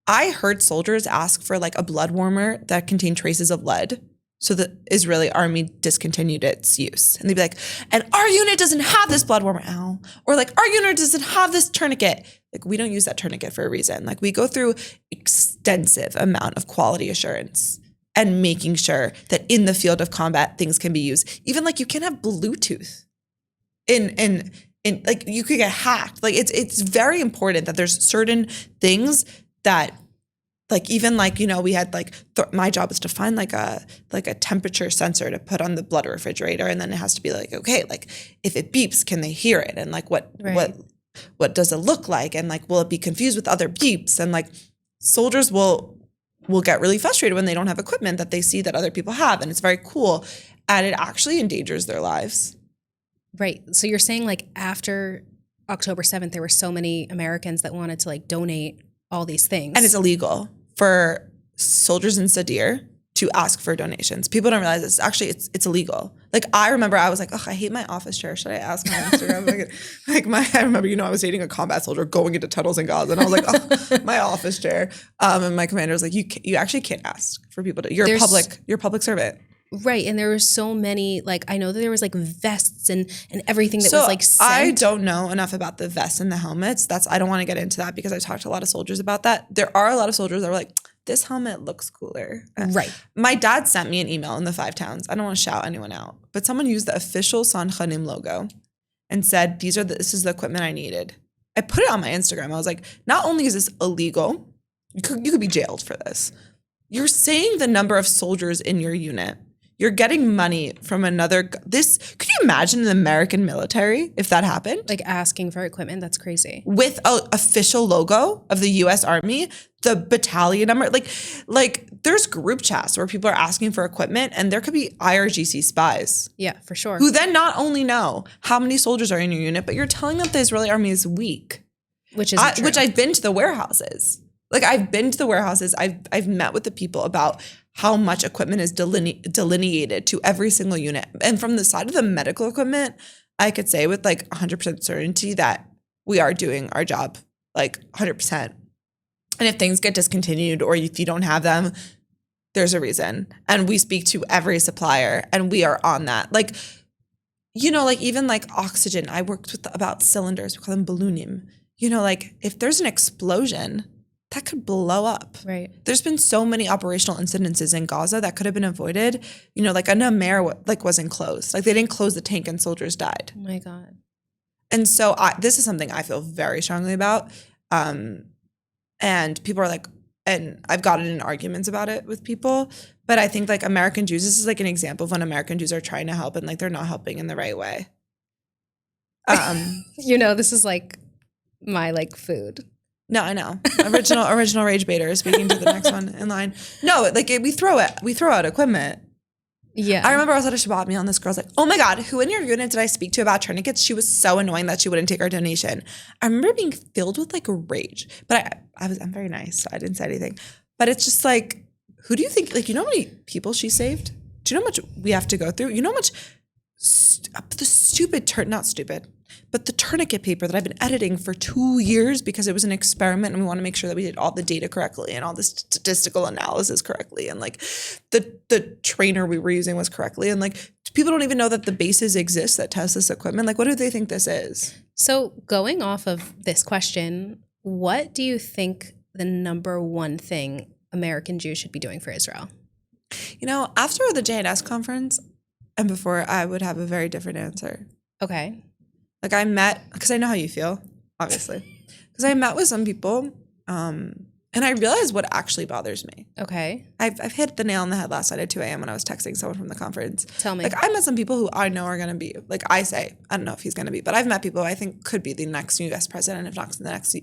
I heard soldiers ask for like a blood warmer that contained traces of lead. So the Israeli army discontinued its use. And they'd be like, and our unit doesn't have this blood warmer, ow. Or like, our unit doesn't have this tourniquet. Like, we don't use that tourniquet for a reason. Like, we go through extensive amount of quality assurance and making sure that in the field of combat, things can be used. Even like, you can't have Bluetooth in like, you could get hacked. Like, it's very important that there's certain things that, like, even like, you know, we had like, my job was to find like a temperature sensor to put on the blood refrigerator. And then it has to be like, okay, like if it beeps, can they hear it? And like, what does it look like? And like, will it be confused with other beeps? And like, soldiers will get really frustrated when they don't have equipment that they see that other people have. And it's very cool. And it actually endangers their lives. Right. So you're saying like after October 7th, there were so many Americans that wanted to like donate all these things. And it's illegal for soldiers in Sadir to ask for donations. People don't realize this. Actually, it's illegal. Like, I remember I was like, I hate my office chair. Should I ask my Instagram? I remember, you know, I was dating a combat soldier going into tunnels in Gaza. And I was like, my office chair. And my commander was like, you actually can't ask for people to, you're a public servant. Right. And there were so many, like, I know that there was like vests and everything that was like sent. I don't know enough about the vests and the helmets. I don't want to get into that because I talked to a lot of soldiers about that. There are a lot of soldiers that were like, this helmet looks cooler. Right. My dad sent me an email in the 5 towns. I don't want to shout anyone out, but someone used the official San Chanim logo and said, this is the equipment I needed. I put it on my Instagram. I was like, not only is this illegal, you could be jailed for this. You're saying the number of soldiers in your unit. You're getting money from could you imagine the American military if that happened? Like asking for equipment, that's crazy. With an official logo of the U.S. Army, the battalion number, like there's group chats where people are asking for equipment and there could be IRGC spies. Yeah, for sure. Who then not only know how many soldiers are in your unit, but you're telling them the Israeli army is weak. Which is true. Which I've been to the warehouses. Like, I've been to the warehouses. I've met with the people about how much equipment is delineated to every single unit. And from the side of the medical equipment, I could say with like 100% certainty that we are doing our job like 100%. And if things get discontinued or if you don't have them, there's a reason. And we speak to every supplier and we are on that. Like, you know, like even like oxygen, I worked with about cylinders, we call them balloonim. You know, like if there's an explosion, that could blow up. Right. There's been so many operational incidences in Gaza that could have been avoided. You know, like a Namer wasn't closed. Like they didn't close the tank and soldiers died. Oh my God. And so this is something I feel very strongly about. And people are like, and I've gotten in arguments about it with people, but I think like American Jews, this is like an example of when American Jews are trying to help and like they're not helping in the right way. You know, this is like my like food. No, I know. Original rage baiter speaking to the next one in line. No, like we throw out equipment. Yeah. I remember I was at a Shabbat meal and this girl's like, oh my God, who in your unit did I speak to about tourniquets? She was so annoying that she wouldn't take our donation. I remember being filled with like rage, but I'm very nice, so I didn't say anything. But it's just like, who do you think, like, you know how many people she saved? Do you know how much we have to go through? You know how much the tourniquet paper that I've been editing for 2 years because it was an experiment and we want to make sure that we did all the data correctly and all the statistical analysis correctly and like the trainer we were using was correctly and like people don't even know that the bases exist that test this equipment. Like, what do they think this is? So going off of this question, what do you think the number one thing American Jews should be doing for Israel? You know, after the JNS conference and before, I would have a very different answer. Okay. Like I met, because I know how you feel, obviously. Because I met with some people and I realized what actually bothers me. Okay. I've hit the nail on the head last night at 2 a.m. when I was texting someone from the conference. Tell me. Like I met some people who I know are going to be, like I don't know if he's going to be, but I've met people who I think could be the next U.S. president, if not the next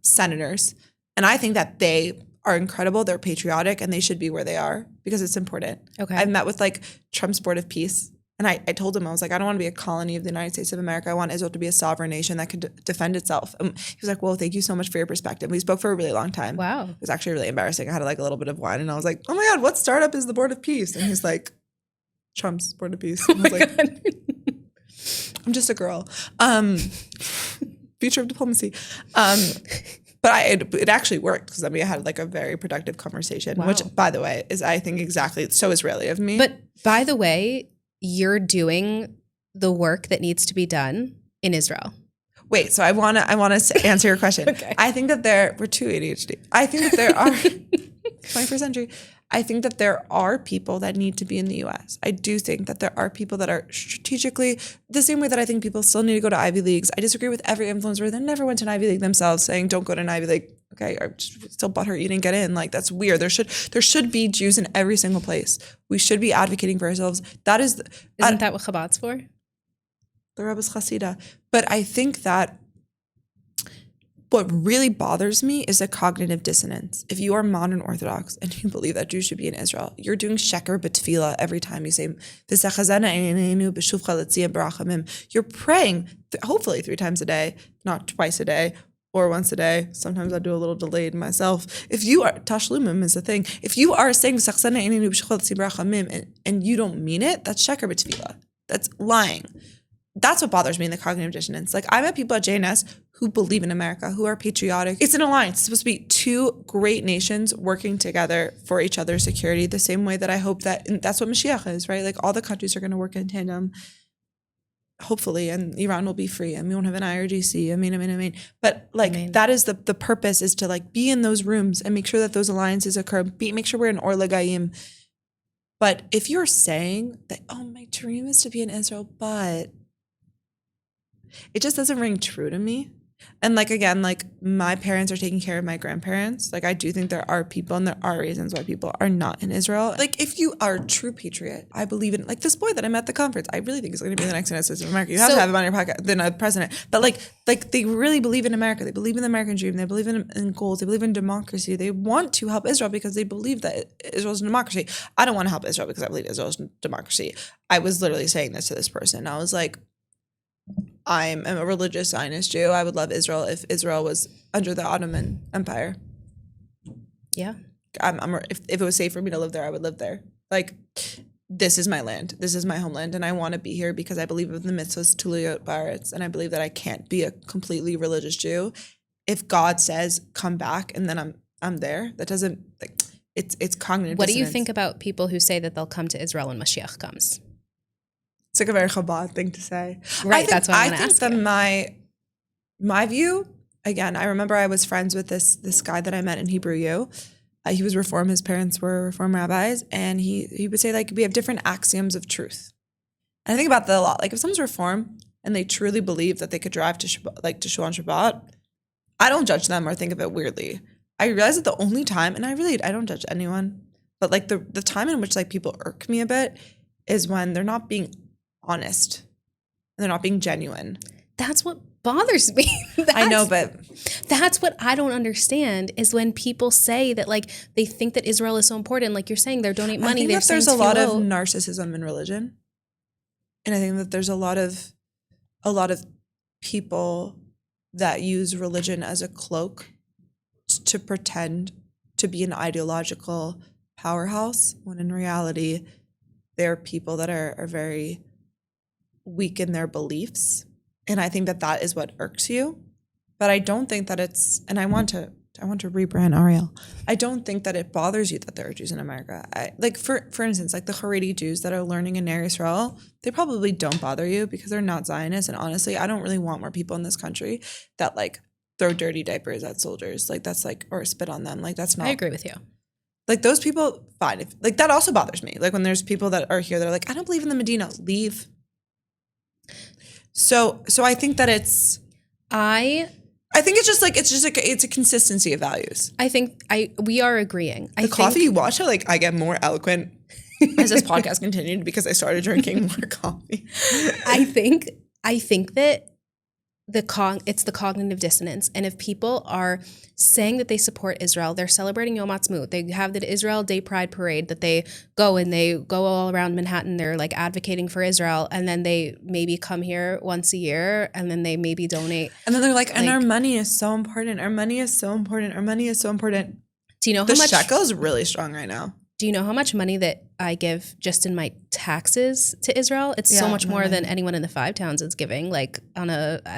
senators. And I think that they are incredible. They're patriotic and they should be where they are because it's important. Okay. I've met with like Trump's Board of Peace. And I told him, I was like, I don't want to be a colony of the United States of America. I want Israel to be a sovereign nation that could defend itself. He was like, well, thank you so much for your perspective. We spoke for a really long time. Wow. It was actually really embarrassing. I had like a little bit of wine and I was like, oh my God, what startup is the Board of Peace? And he's like, Trump's Board of Peace. And I was like, God. I'm just a girl. Future of diplomacy. But it actually worked because I mean I had like a very productive conversation, Wow. which by the way is I think exactly so Israeli of me. But by the way, you're doing the work that needs to be done in Israel. Wait, so I wanna answer your question. Okay. I think that we're too ADHD. I think that there are 21st century. I think that there are people that need to be in the US. I do think that there are people that are strategically the same way that I think people still need to go to Ivy Leagues. I disagree with every influencer that never went to an Ivy League themselves saying don't go to an Ivy League. Okay, I'm still butthurt you didn't get in. Like that's weird. There should be Jews in every single place. We should be advocating for ourselves. That is Isn't that what Chabad's for? The Rebbe's Hasidah. But I think that what really bothers me is a cognitive dissonance. If you are modern Orthodox and you believe that Jews should be in Israel, you're doing sheker b'tefillah every time you say, you're praying, hopefully 3 times a day, not twice a day or once a day. Sometimes I do a little delayed myself. If you are, tashlumim is the thing. If you are saying and you don't mean it, that's sheker b'tefillah. That's lying. That's what bothers me in the cognitive dissonance. Like I met people at JNS who believe in America, who are patriotic. It's an alliance. It's supposed to be 2 great nations working together for each other's security, the same way that I hope that, and that's what Mashiach is, right? Like all the countries are going to work in tandem, hopefully, and Iran will be free and we won't have an IRGC. I mean. But like that is the purpose is to like be in those rooms and make sure that those alliances occur, make sure we're in Or L'Gaim. But if you're saying that, oh, my dream is to be in Israel, but it just doesn't ring true to me. And like, again, like my parents are taking care of my grandparents. Like I do think there are people and there are reasons why people are not in Israel. Like if you are a true patriot, I believe in like this boy that I met at the conference. I really think is going to be the next United States of America. You have to have him on your podcast, the president. But like they really believe in America. They believe in the American dream. They believe in goals. They believe in democracy. They want to help Israel because they believe that Israel's a democracy. I don't want to help Israel because I believe Israel's democracy. I was literally saying this to this person. I was like, I'm a religious Zionist Jew. I would love Israel if Israel was under the Ottoman Empire. Yeah. If it was safe for me to live there, I would live there. Like, this is my land. This is my homeland, and I want to be here because I believe in the mitzvahs tuliyot ba'aretz, and I believe that I can't be a completely religious Jew. If God says come back, and then I'm there, that doesn't like it's cognitive. What dissonance. do you think about people who say that they'll come to Israel when Mashiach comes? It's like a very Chabad thing to say. Right, that's what I think ask that you. my view, again, I remember I was friends with this guy that I met in Hebrew U. He was Reform. His parents were Reform rabbis. And he would say, like, we have different axioms of truth. And I think about that a lot. Like, if someone's Reform and they truly believe that they could drive to Shabbat, like to Shul on Shabbat, I don't judge them or think of it weirdly. I realize that the only time, and I don't judge anyone, but like the time in which like people irk me a bit is when they're not being honest and they're not being genuine. That's what bothers me. I know, but that's what I don't understand is when people say that like they think that Israel is so important. Like you're saying, they're donating money. I think that there's saying a lot of tefillot. narcissism in religion, and I think that there's a lot of people that use religion as a cloak to pretend to be an ideological powerhouse when in reality there are people that are very weak in their beliefs. And I think that is what irks you. But I don't think that it's, and I want to rebrand Ariel. I don't think that it bothers you that there are Jews in America. Like for instance, like the Haredi Jews that are learning in Eretz Israel, they probably don't bother you because they're not Zionists. And honestly, I don't really want more people in this country that like throw dirty diapers at soldiers. Like that's like, or spit on them. Like that's not. I agree with you. Like those people, fine. Like that also bothers me. Like when there's people that are here that are like, I don't believe in the Medina, leave. So I think that I think it's a consistency of values. I think we are agreeing. The coffee you watch, I get more eloquent as this podcast continued because I started drinking more coffee. I think that it's the cognitive dissonance. And if people are saying that they support Israel, they're celebrating Yom Ha'atzmaut. They have the Israel Day Pride Parade that they go all around Manhattan. They're like advocating for Israel, and then they maybe come here once a year, and then they maybe donate. And then they're like, and our money is so important. Our money is so important. Our money is so important. Do you know how the much shekel is really strong right now? Do you know how much money that I give just in my taxes to Israel? It's so much more than anyone in the 5 towns is giving. Like I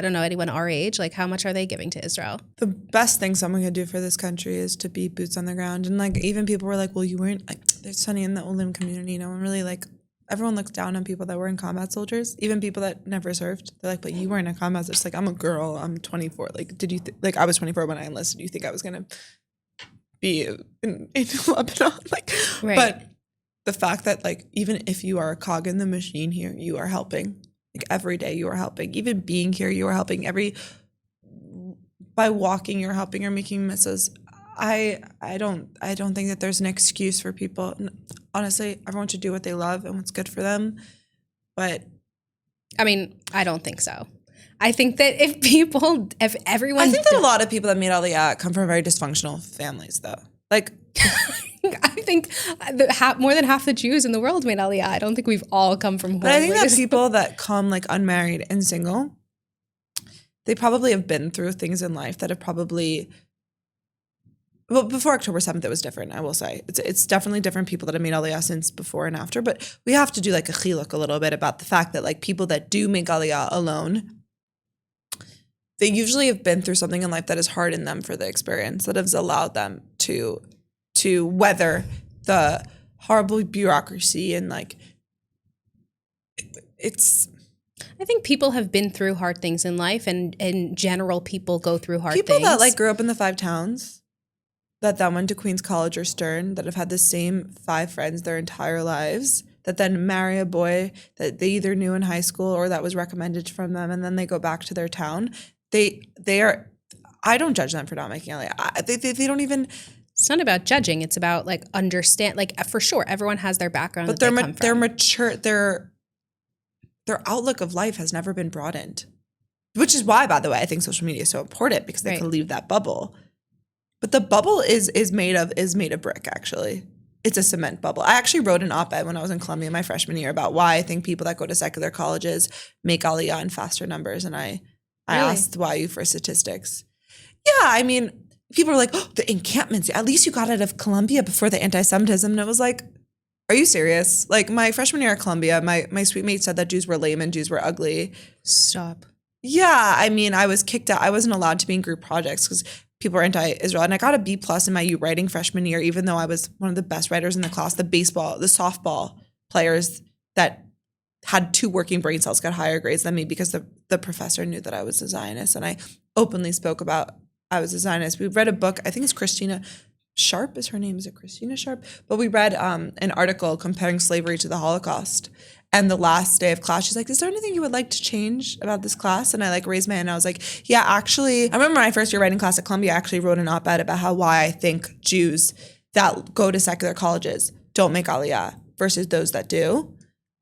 don't know, anyone our age, like how much are they giving to Israel? The best thing someone could do for this country is to be boots on the ground. And like, even people were like, well, you weren't like, there's Sunny in the Olim community. No one really like, everyone looks down on people that weren't combat soldiers, even people that never served. They're like, but you weren't a combat soldier. It's like, I'm a girl. I'm 24. Like, did you, like I was 24 when I enlisted. Do you think I was going to be in Lebanon? Like, right. But the fact that like, even if you are a cog in the machine here, you are helping. Like every day you are helping. Even being here, you are helping. By walking, you're helping or making misses. I don't think that there's an excuse for people. Honestly, everyone should do what they love and what's good for them. But I mean, I don't think so. I think that if everyone, I think that a lot of people that made Aliyah come from very dysfunctional families, though. Like, I think more than half the Jews in the world made Aliyah. I don't think we've all come from. But I think that people that come like unmarried and single, they probably have been through things in life that have probably. Well, before October 7th, it was different, I will say. It's definitely different people that have made Aliyah since before and after. But we have to do like a chiluk a little bit about the fact that like people that do make Aliyah alone, they usually have been through something in life that has hardened them for the experience, that has allowed them to weather the horrible bureaucracy and like it's. I think people have been through hard things in life, and in general, people go through hard things. People that like grew up in the 5 towns, that went to Queens College or Stern, that have had the same 5 friends their entire lives, that then marry a boy that they either knew in high school or that was recommended from them, and then they go back to their town. They are. I don't judge them for not making Aliyah. They don't even. It's not about judging. It's about like understand. Like for sure, everyone has their background. But they're mature. Their outlook of life has never been broadened, which is why, by the way, I think social media is so important, because they can leave that bubble. But the bubble is made of brick. Actually, it's a cement bubble. I actually wrote an op-ed when I was in Columbia my freshman year about why I think people that go to secular colleges make Aliyah in faster numbers, and I asked why you for statistics. Yeah, I mean, people are like, oh, the encampments. At least you got out of Columbia before the anti-Semitism. And it was like, are you serious? Like my freshman year at Columbia, my suite mate said that Jews were lame and Jews were ugly. Stop. Yeah, I mean, I was kicked out. I wasn't allowed to be in group projects because people were anti-Israel. And I got a B+ in my writing freshman year, even though I was one of the best writers in the class. The softball players that had 2 working brain cells got higher grades than me because the professor knew that I was a Zionist. And I openly spoke about I was a Zionist. We read a book, I think it's Christina Sharp is her name. Is it Christina Sharp? But we read an article comparing slavery to the Holocaust. And the last day of class, she's like, is there anything you would like to change about this class? And I like raised my hand and I was like, yeah, actually, I remember my first year writing class at Columbia, I actually wrote an op-ed about why I think Jews that go to secular colleges don't make Aliyah versus those that do.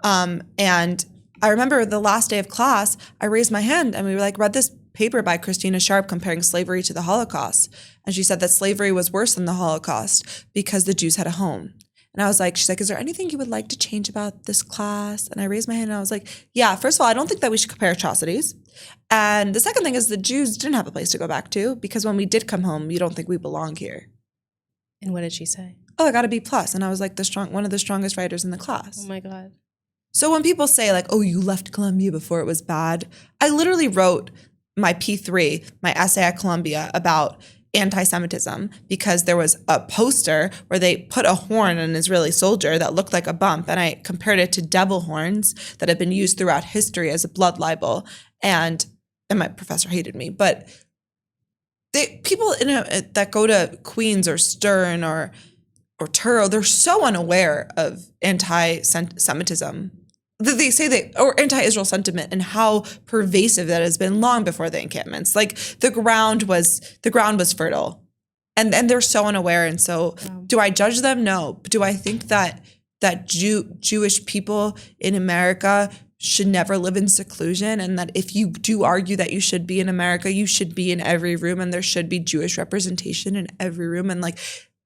And I remember the last day of class, I raised my hand and we read this paper by Christina Sharp comparing slavery to the Holocaust. And she said that slavery was worse than the Holocaust because the Jews had a home. And I was like, she's like, is there anything you would like to change about this class? And I raised my hand and I was like, yeah, first of all, I don't think that we should compare atrocities. And the second thing is the Jews didn't have a place to go back to because when we did come home, you don't think we belong here. And what did she say? Oh, I got a B+. And I was like one of the strongest writers in the class. Oh my God. So when people say like, oh, you left Columbia before it was bad, I literally wrote my P3, my essay at Columbia about anti-Semitism because there was a poster where they put a horn on an Israeli soldier that looked like a bump, and I compared it to devil horns that have been used throughout history as a blood libel, and my professor hated me. But people that go to Queens or Stern or Turo, they're so unaware of anti-Semitism. They say or anti-Israel sentiment and how pervasive that has been long before the encampments. Like the ground was fertile, and they're so unaware. And so, do I judge them? No. But do I think that Jewish people in America should never live in seclusion, and that if you do argue that you should be in America, you should be in every room, and there should be Jewish representation in every room. And like,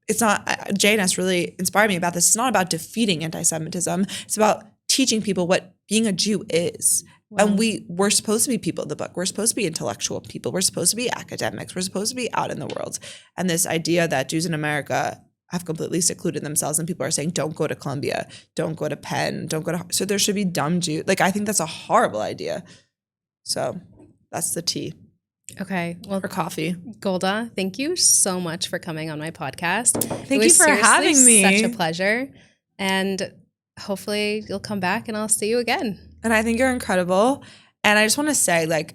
it's not, JNS really inspired me about this. It's not about defeating anti-Semitism. It's about teaching people what being a Jew is. Wow. And we're supposed to be people of the book. We're supposed to be intellectual people. We're supposed to be academics. We're supposed to be out in the world. And this idea that Jews in America have completely secluded themselves, and people are saying, don't go to Columbia, don't go to Penn, don't go to, so there should be dumb Jews. Like, I think that's a horrible idea. So that's the tea. Okay. Well, for coffee. Golda, thank you so much for coming on my podcast. Thank you for having me. Such a pleasure. And hopefully you'll come back and I'll see you again. And I think you're incredible. And I just want to say, like,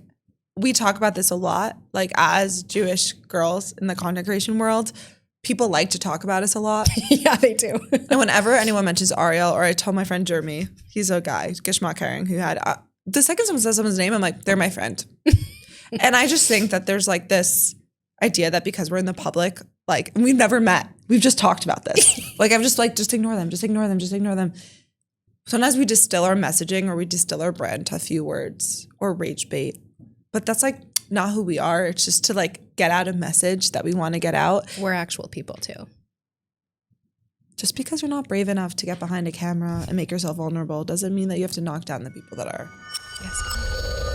we talk about this a lot, like, as Jewish girls in the content creation world, people like to talk about us a lot. Yeah, they do. And whenever anyone mentions Ariel, or I told my friend Jeremy, he's a guy, Gishmak Herring, who had, the second someone says someone's name, I'm like, they're my friend. And I just think that there's like this idea that because we're in the public, like, we've never met, we've just talked about this. Like, I'm just like, just ignore them, just ignore them, just ignore them. Sometimes we distill our messaging or we distill our brand to a few words or rage bait. But that's like not who we are. It's just to like get out a message that we want to get out. We're actual people too. Just because you're not brave enough to get behind a camera and make yourself vulnerable doesn't mean that you have to knock down the people that are. Yes.